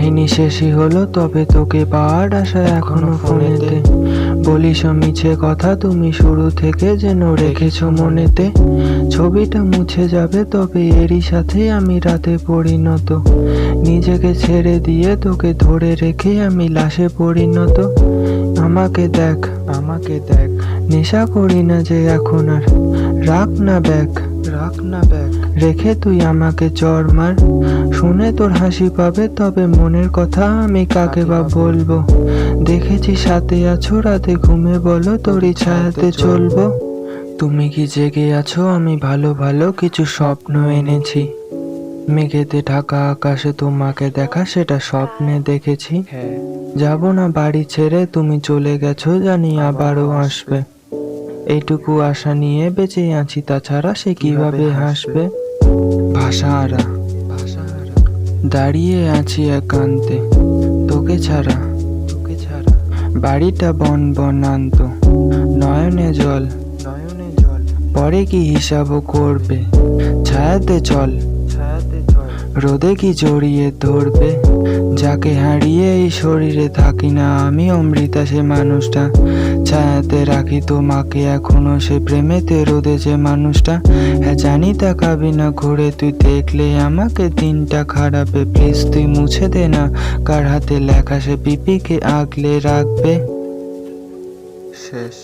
কাহিনী শেষই হলো, তবে তোকে পাওয়ার আশায় এখনো ফোনেতে বলিস মিছে কথা। তুমি শুরু থেকে যেন রেখেছো মনেতে। ছবিটা মুছে যাবে, তবে এরই সাথে আমি রাতে পরিণত। নিজেকে ছেড়ে দিয়ে তোকে ধরে রেখে আমি লাশে পরিণত। আমাকে দেখ, আমাকে দেখ, নেশা করি না যে এখন আর। রাখ না ব্যাগ, রাখ না ব্যাগ, রেখে তুই আমাকে চর মার। শুনে তোর হাসি পাবে, তবে মনের কথা আমি কাকে বা বলবো। দেখেছি সাথে আছো, রাতে ঘুমে বলো তোরই ছায়াতে চলবো। তুমি কি জেগে আছো? আমি ভালো ভালো কিছু স্বপ্ন এনেছি। মেঘেতে ঢাকা আকাশে তোমাকে দেখা, সেটা স্বপ্নে দেখেছি। যাব না বাড়ি ছেড়ে, তুমি চলে গেছো জানি আবারও আসবে। এইটুকু আশা নিয়ে বেঁচে আছি, তাছাড়া সে কিভাবে হাসবে। ভাষাহারা, ভাষাহারা, দাঁড়িয়ে আছি একান্তে, তোকে ছাড়া, তোকে ছাড়া। বাড়িটা বন বনান্ত, নয়নে জল, নয়নে জল। পরে কি হিসাবও করবে, ছায়াতে চল, ছায়াতে চল। রোদে কি জড়িয়ে ধরবে, যাকে হারিয়ে এই শরীরে থাকি না আমি। অমৃতা সে মানুষটা, ছায়াতে রাখি তোমাকে এখনো সে প্রেমেতে। রোদে যে মানুষটা, হ্যাঁ জানি তাকাবি না ঘুরে তুই দেখলে আমাকে। দিনটা খারাপে প্লিজ তুই মুছে দে না, কার হাতে লেখা সে পিপিকে আগলে রাখবে। শেষ।